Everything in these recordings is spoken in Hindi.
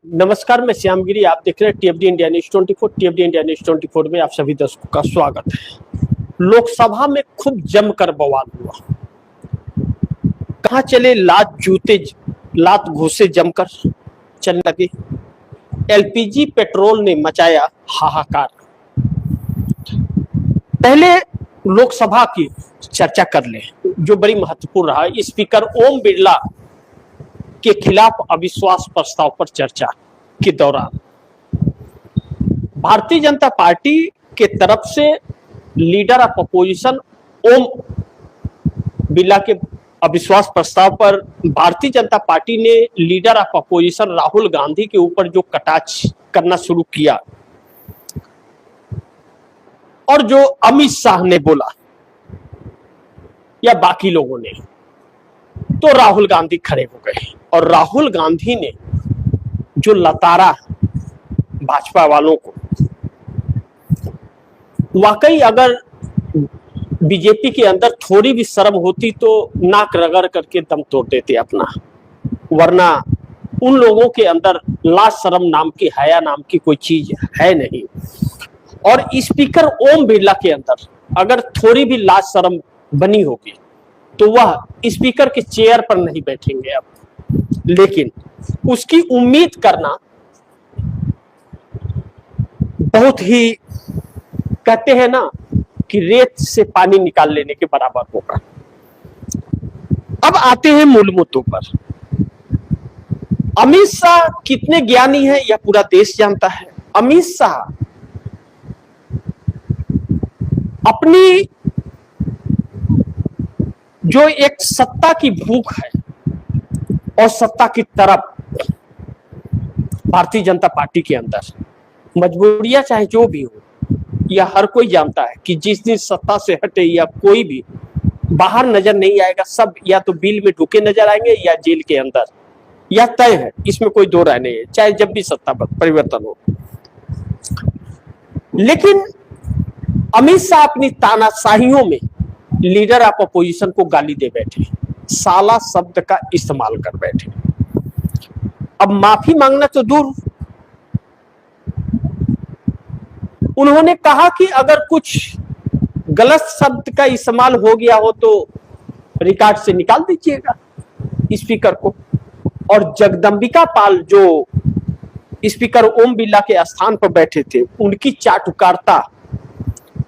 नमस्कार, मैं श्यामगिरी। आप देख रहे हैं टीएफडी इंडिया न्यूज 24। टीएफडी इंडिया न्यूज 24 में आप सभी दर्शकों का स्वागत है। लोकसभा में खूब जमकर बवाल हुआ। कहां चले लात घूसे जमकर चलने लगे। एलपीजी पेट्रोल ने मचाया हाहाकार। पहले लोकसभा की चर्चा कर ले जो बड़ी महत्वपूर्ण रहा। स्पीकर ओम बिरला के खिलाफ अविश्वास प्रस्ताव पर चर्चा के दौरान भारतीय जनता पार्टी के तरफ से leader of opposition Om Birla के अविश्वास प्रस्ताव पर भारतीय जनता पार्टी ने leader of opposition Rahul Gandhi के ऊपर जो कटाक्ष करना शुरू किया और जो अमित शाह ने बोला या बाकी लोगों ने, तो राहुल गांधी खड़े हो गए। और राहुल गांधी ने जो लतारा भाजपा वालों को, वाकई अगर बीजेपी के अंदर थोड़ी भी शर्म होती तो नाक रगड़ करके दम तोड़ देते अपना, वरना उन लोगों के अंदर लाज शर्म नाम की, हया नाम की कोई चीज है नहीं। और स्पीकर ओम बिरला के अंदर अगर थोड़ी भी लाज शर्म बनी होगी तो वह स्पीकर के चेयर पर नहीं बैठेंगे अब। लेकिन उसकी उम्मीद करना बहुत ही, कहते हैं ना कि रेत से पानी निकाल लेने के बराबर होगा। अब आते हैं मूल मुद्दों पर। अमित शाह कितने ज्ञानी है यह पूरा देश जानता है। अमित शाह अपनी जो एक सत्ता की भूख है और सत्ता की तरफ भारतीय जनता पार्टी के अंदर, मजबूरियां चाहे जो भी हो, यह हर कोई जानता है कि जिस दिन सत्ता से हटे या कोई भी बाहर नजर नहीं आएगा, सब या तो बिल में ढुके नजर आएंगे या जेल के अंदर। यह तय है, इसमें कोई दो राय नहीं है, चाहे जब भी सत्ता परिवर्तन हो। लेकिन अमित शाह अपनी तानाशाहियों में लीडर ऑफ अपोजिशन को गाली दे बैठे, साला शब्द का इस्तेमाल कर बैठे। अब माफी मांगना तो दूर, उन्होंने कहा कि अगर कुछ गलत शब्द का इस्तेमाल हो गया हो तो रिकॉर्ड से निकाल दीजिएगा स्पीकर को। और जगदंबिका पाल जो स्पीकर ओम बिरला के स्थान पर बैठे थे, उनकी चाटुकारिता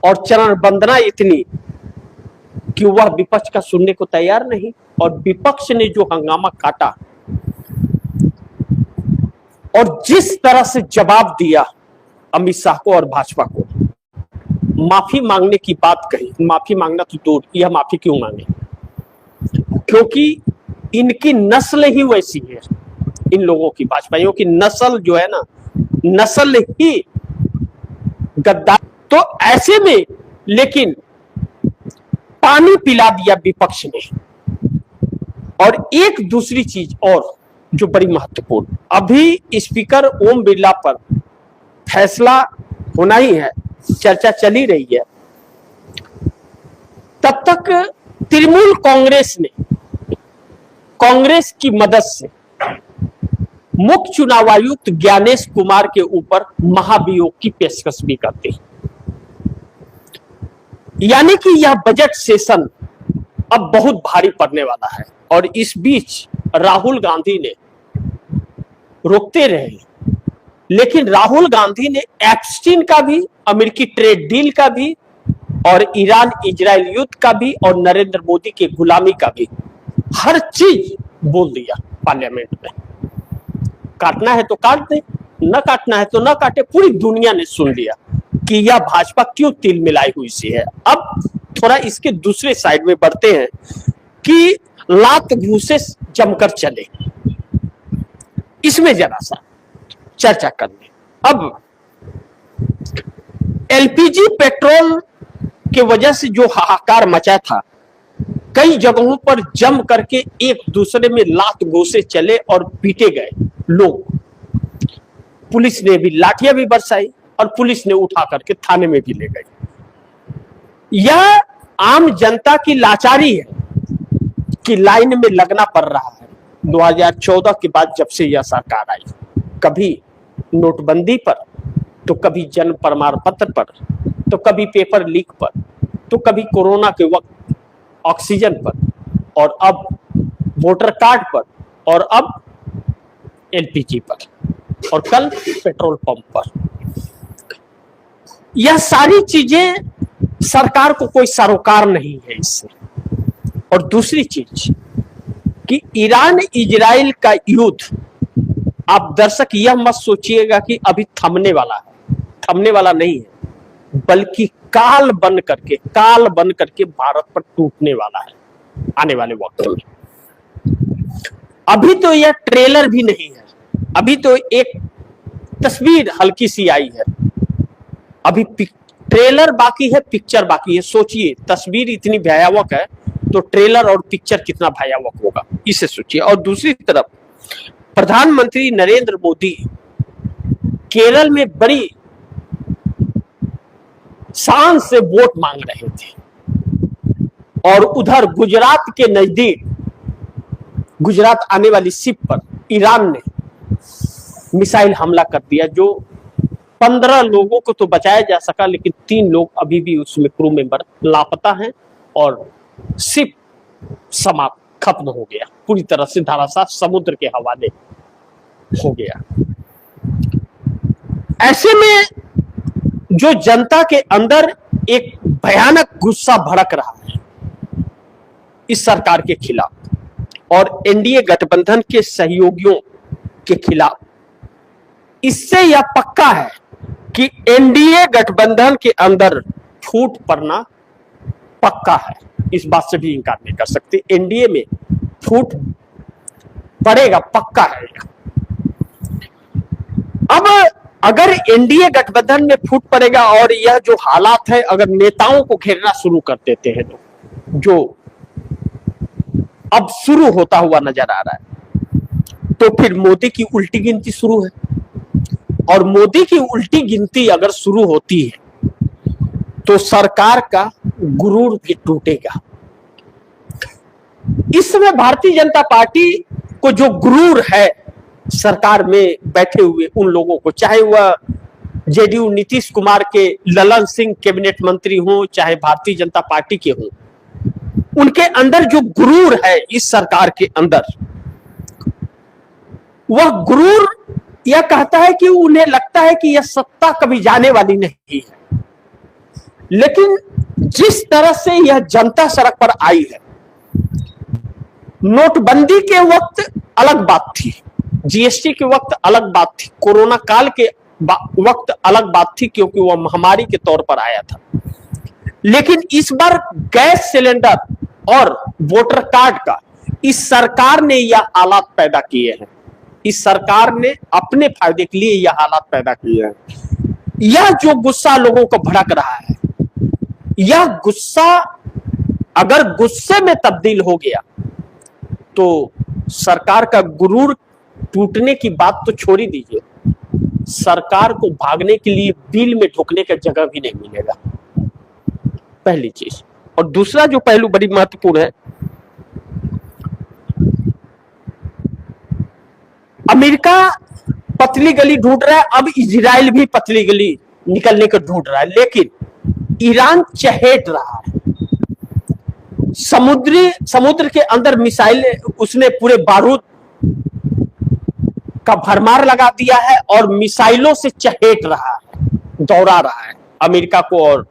और चरण वंदना इतनी कि वह विपक्ष का सुनने को तैयार नहीं। और विपक्ष ने जो हंगामा काटा और जिस तरह से जवाब दिया अमित शाह को और भाजपा को, माफी मांगने की बात कही, माफी मांगना तो दूर, यह माफी क्यों मांगे, क्योंकि इनकी नस्ल ही वैसी है। इन लोगों की, भाजपाइयों की नस्ल जो है ना, नस्ल ही गद्दार। तो ऐसे में लेकिन पानी पिला दिया विपक्ष ने। और एक दूसरी चीज और जो बड़ी महत्वपूर्ण, अभी स्पीकर ओम बिरला पर फैसला होना ही है, चर्चा चल ही रही है। तब तक तृणमूल कांग्रेस ने कांग्रेस की मदद से मुख्य चुनाव आयुक्त ज्ञानेश कुमार के ऊपर महाभियोग की पेशकश भी करती। यानी कि यह बजट सेशन अब बहुत भारी पड़ने वाला है। और इस बीच राहुल गांधी ने रोकते रहे, लेकिन राहुल गांधी ने एप्स्टीन का भी, अमेरिकी ट्रेड डील का भी, और ईरान इजराइल युद्ध का भी, और नरेंद्र मोदी की गुलामी का भी, हर चीज बोल दिया पार्लियामेंट में। काटना है तो काट दे, न काटना है तो न काटे। पूरी दुनिया ने सुन लिया कि यह भाजपा क्यों तिल मिलाई हुई सी है। अब थोड़ा इसके दूसरे साइड में बढ़ते हैं कि लात घूसे जमकर चले, इसमें जरा सा चर्चा कर ले। अब एलपीजी पेट्रोल के वजह से जो हाहाकार मचा था, कई जगहों पर जम करके एक दूसरे में लात घूसे चले और पीटे गए लोग। पुलिस ने भी लाठियां भी बरसाई और पुलिस ने उठा करके थाने में भी ले गई। यह आम जनता की लाचारी है कि लाइन में लगना पड़ रहा है। 2014 के बाद जब से यह सरकार आई, कभी नोटबंदी पर, तो कभी जन्म प्रमाण पत्र पर, तो कभी पेपर लीक पर, तो कभी कोरोना के वक्त ऑक्सीजन पर, और अब वोटर कार्ड पर, और अब एलपीजी पर, और कल पेट्रोल पंप पर। यह सारी चीजें सरकार को कोई सरोकार नहीं है इससे। और दूसरी चीज कि ईरान इजराइल का युद्ध, आप दर्शक यह मत सोचिएगा कि अभी थमने वाला है, थमने वाला नहीं है, बल्कि काल बन करके भारत पर टूटने वाला है आने वाले वक्त में। अभी तो यह ट्रेलर भी नहीं है, अभी तो एक तस्वीर हल्की सी आई है, अभी ट्रेलर बाकी है, पिक्चर बाकी है। सोचिए, तस्वीर इतनी भयावह है तो ट्रेलर और पिक्चर कितना भयावह होगा, इसे सोचिए। और दूसरी तरफ प्रधानमंत्री नरेंद्र मोदी केरल में बड़ी शान से वोट मांग रहे थे, और उधर गुजरात के नजदीक, गुजरात आने वाली शिप पर ईरान ने मिसाइल हमला कर दिया, जो 15 लोगों को तो बचाया जा सका, लेकिन 3 लोग अभी भी उसमें क्रू मेंबर लापता हैं, और शिप समाप्त, खत्म हो गया, पूरी तरह से धराशायी समुद्र के हवाले हो गया। ऐसे में जो जनता के अंदर एक भयानक गुस्सा भड़क रहा है इस सरकार के खिलाफ और एनडीए गठबंधन के सहयोगियों के खिलाफ, इससे यह पक्का है कि एनडीए गठबंधन के अंदर फूट पड़ना पक्का है। इस बात से भी इंकार नहीं कर सकते, एनडीए में फूट पड़ेगा, पक्का है। अब अगर एनडीए गठबंधन में फूट पड़ेगा और यह जो हालात है अगर नेताओं को घेरना शुरू कर देते हैं, तो जो अब शुरू होता हुआ नजर आ रहा है, तो फिर मोदी की उल्टी गिनती शुरू है। और मोदी की उल्टी गिनती अगर शुरू होती है तो सरकार का गुरूर भी टूटेगा। इस समय भारतीय जनता पार्टी को जो गुरूर है सरकार में बैठे हुए उन लोगों को, चाहे वह जेडीयू नीतीश कुमार के ललन सिंह कैबिनेट मंत्री हों, चाहे भारतीय जनता पार्टी के हों, उनके अंदर जो गुरूर है इस सरकार के अंदर, वह गुरूर यह कहता है कि उन्हें लगता है कि यह सत्ता कभी जाने वाली नहीं है। लेकिन जिस तरह से यह जनता सड़क पर आई है, नोटबंदी के वक्त अलग बात थी, जीएसटी के वक्त अलग बात थी, कोरोना काल के वक्त अलग बात थी, क्योंकि वह महामारी के तौर पर आया था। लेकिन इस बार गैस सिलेंडर और वोटर कार्ड का इस सरकार ने यह हालात पैदा किए हैं, इस सरकार ने अपने फायदे के लिए यह हालात पैदा किए हैं। यह जो गुस्सा लोगों को भड़क रहा है, यह गुस्सा अगर गुस्से में तब्दील हो गया तो सरकार का गुरूर टूटने की बात तो छोड़ ही दीजिए, सरकार को भागने के लिए बिल में ढुकने का जगह भी नहीं मिलेगा, पहली चीज। और दूसरा जो पहलू बड़ी महत्वपूर्ण है, अमेरिका पतली गली ढूंढ रहा है, अब इजराइल भी पतली गली निकलने को ढूंढ रहा है, लेकिन ईरान चहेट रहा है। समुद्र के अंदर मिसाइल, उसने पूरे बारूद का भरमार लगा दिया है और मिसाइलों से चहेट रहा है, दौड़ा रहा है अमेरिका को और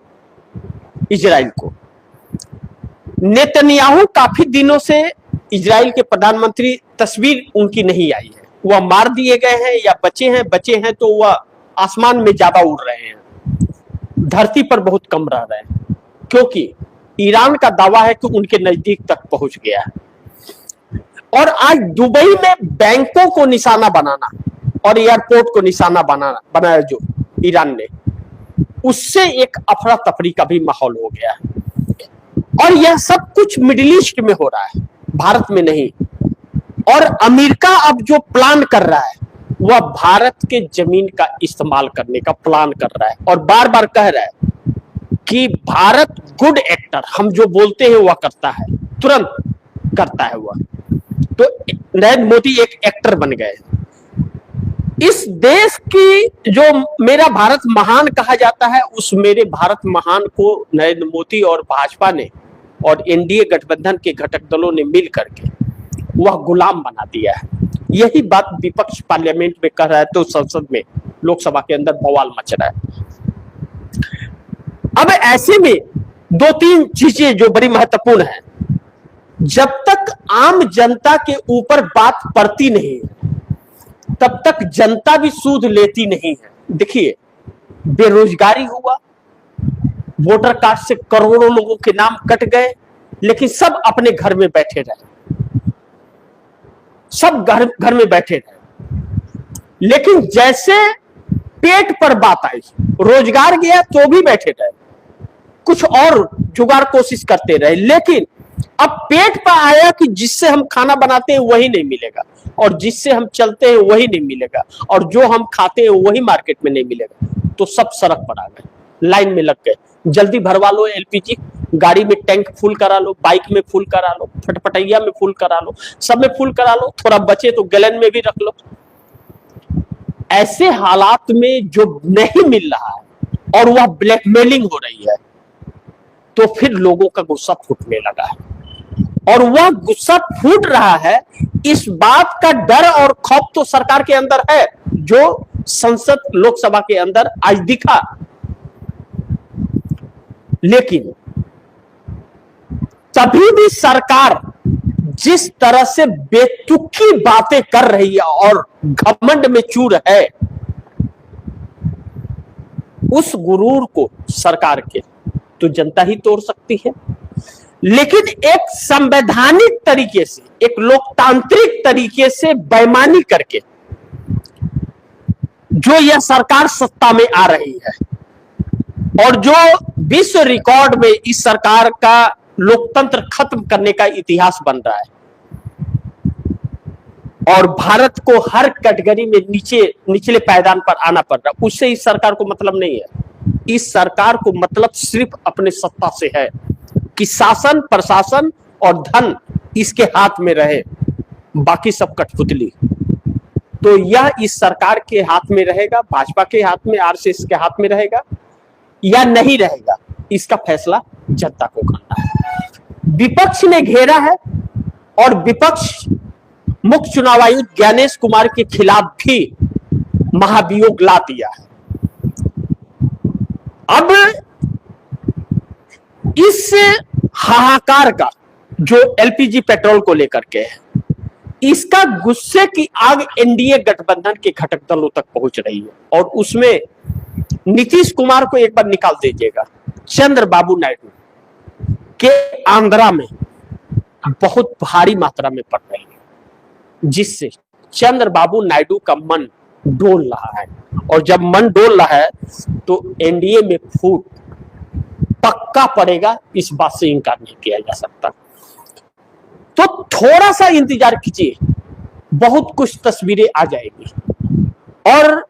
इजराइल को। नेतन्याहू काफी दिनों से इजराइल के प्रधानमंत्री, तस्वीर उनकी नहीं आई है, वह मार दिए गए हैं या बचे हैं तो वह आसमान में ज्यादा उड़ रहे हैं, धरती पर बहुत कम रह रहे हैं, क्योंकि ईरान का दावा है कि उनके नजदीक तक पहुंच गया है। और आज दुबई में बैंकों को निशाना बनाना और एयरपोर्ट को निशाना बनाया जो ईरान ने, उससे एक अफरा तफरी का भी माहौल हो गया है। और यह सब कुछ मिडिल ईस्ट में हो रहा है, भारत में नहीं। और अमेरिका अब जो प्लान कर रहा है वह भारत के जमीन का इस्तेमाल करने का प्लान कर रहा है, और बार बार कह रहा है कि भारत गुड एक्टर, हम जो बोलते हैं वह करता है, तुरंत करता है वह। तो नरेंद्र मोदी एक एक्टर बन गए। इस देश की जो मेरा भारत महान कहा जाता है, उस मेरे भारत महान को नरेंद्र मोदी और भाजपा ने और एनडीए गठबंधन के घटक दलों ने मिल करके वह गुलाम बना दिया है। यही बात विपक्ष पार्लियामेंट में कर रहा है तो संसद में, लोकसभा के अंदर बवाल मच रहा है। अब ऐसे में दो तीन चीजें जो बड़ी महत्वपूर्ण है, जब तक आम जनता के ऊपर बात पड़ती नहीं है तब तक जनता भी सूद लेती नहीं है। देखिए, बेरोजगारी हुआ, वोटर कार्ड से करोड़ों लोगों के नाम कट गए, लेकिन सब अपने घर में बैठे रहे, सब घर में बैठे रहे। लेकिन जैसे पेट पर बात आई, रोजगार गया तो भी बैठे रहे, कुछ और जुगाड़ कोशिश करते रहे, लेकिन अब पेट पर आया कि जिससे हम खाना बनाते हैं वही नहीं मिलेगा, और जिससे हम चलते हैं वही नहीं मिलेगा, और जो हम खाते हैं वही मार्केट में नहीं मिलेगा, तो सब सड़क पर आ गए, लाइन में लग गए। जल्दी भरवा लो एलपीजी, गाड़ी में टैंक फुल करा लो, बाइक में फुल करा लो, फटफटैया में फुल करा लो, सब में फुल करा लो, थोड़ा बचे तो गैलन में भी रख लो। ऐसे हालात में जो नहीं मिल रहा है और वह ब्लैकमेलिंग हो रही है, तो फिर लोगों का गुस्सा फूटने लगा है, और वह गुस्सा फूट रहा है। इस बात का डर और खौफ तो सरकार के अंदर है, जो संसद लोकसभा के अंदर आज दिखा। लेकिन तभी भी सरकार जिस तरह से बेतुकी बातें कर रही है और घमंड में चूर है, उस गुरूर को सरकार के तो जनता ही तोड़ सकती है। लेकिन एक संवैधानिक तरीके से, एक लोकतांत्रिक तरीके से बेईमानी करके जो यह सरकार सत्ता में आ रही है, और जो विश्व रिकॉर्ड में इस सरकार का लोकतंत्र खत्म करने का इतिहास बन रहा है, और भारत को हर कैटेगरी में निचले पायदान पर आना पड़ रहा है, उससे इस सरकार को मतलब नहीं है। इस सरकार को मतलब सिर्फ अपने सत्ता से है कि शासन, प्रशासन और धन इसके हाथ में रहे, बाकी सब कठपुतली। तो यह इस सरकार के हाथ में रहेगा, भाजपा के हाथ में, आरएसएस के हाथ में रहेगा या नहीं रहेगा, इसका फैसला जनता को करना है। विपक्ष ने घेरा है, और विपक्ष मुख्य चुनाव आयुक्त ज्ञानेश कुमार के खिलाफ भी महाभियोग ला दिया है। अब इस हाहाकार का जो एलपीजी पेट्रोल को लेकर के है, इसका गुस्से की आग एनडीए गठबंधन के घटक दलों तक पहुंच रही है, और उसमें नीतीश कुमार को एक बार निकाल दीजिएगा, चंद्रबाबू नायडू के आंध्रा में बहुत भारी मात्रा में पड़ रही है, जिससे चंद्रबाबू नायडू का मन डोल रहा है, और जब मन डोल रहा है तो एनडीए में फूट पक्का पड़ेगा, इस बात से इनकार नहीं किया जा सकता। तो थोड़ा सा इंतजार कीजिए, बहुत कुछ तस्वीरें आ जाएगी, और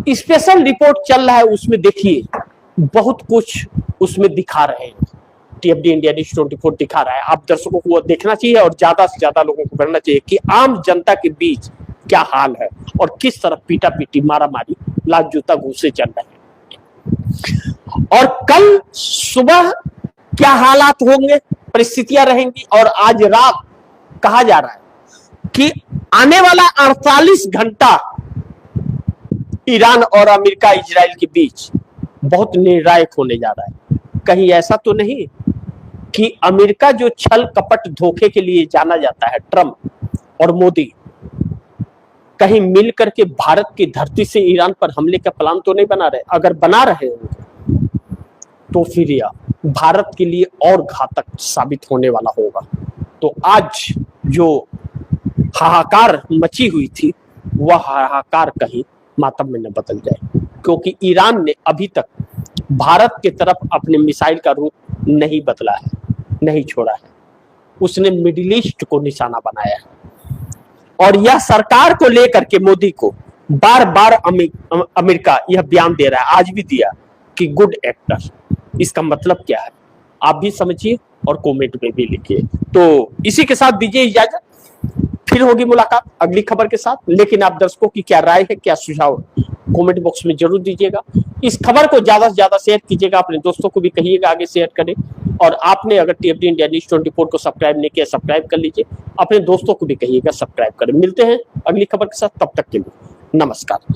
स्पेशल रिपोर्ट चल रहा है, उसमें देखिए बहुत कुछ उसमें दिखा रहे हैं। टीएफडी इंडिया न्यूज 24 दिखा रहा है, आप दर्शकों को वो देखना चाहिए, और ज्यादा से ज्यादा लोगों को करना चाहिए कि आम जनता के बीच क्या हाल है और किस तरह पीटा पीटी, मारा मारी, लात जूता घूसे चल रहे हैं, और कल सुबह क्या हालात होंगे, परिस्थितियां रहेंगी। और आज रात कहा जा रहा है कि आने वाला 48 घंटा ईरान और अमेरिका, इजराइल के बीच बहुत निर्णायक होने जा रहा है। कहीं ऐसा तो नहीं कि अमेरिका जो छल कपट धोखे के लिए जाना जाता है, ट्रंप और मोदी, कहीं मिल करके भारत की धरती से ईरान पर हमले का प्लान तो नहीं बना रहे? अगर बना रहे हैं तो फिर यह भारत के लिए और घातक साबित होने वाला होगा। तो आज जो हाहाकार मची हुई थी, वह हाहाकार कहीं मातम में न बदल जाए, क्योंकि ईरान ने अभी तक भारत की तरफ अपने मिसाइल का रूप नहीं बदला है, नहीं छोड़ा है। उसने मिडिल ईस्ट को निशाना बनाया है, और यह सरकार को लेकर के मोदी को बार बार अमेरिका यह बयान दे रहा है, आज भी दिया कि गुड एक्टर। इसका मतलब क्या है आप भी समझिए और कमेंट में भी लिखिए। तो इसी के साथ दीजिए इजाजत। फिर होगी मुलाकात अगली खबर के साथ। लेकिन आप दर्शकों की क्या राय है, क्या सुझाव, कमेंट बॉक्स में जरूर दीजिएगा। इस खबर को ज्यादा से ज्यादा शेयर कीजिएगा, अपने दोस्तों को भी कहिएगा आगे शेयर करें। और आपने अगर टीएफडी इंडिया न्यूज 24 को सब्सक्राइब नहीं किया, सब्सक्राइब कर लीजिए, अपने दोस्तों को भी कहिएगा सब्सक्राइब करें। मिलते हैं अगली खबर के साथ, तब तक के लिए नमस्कार।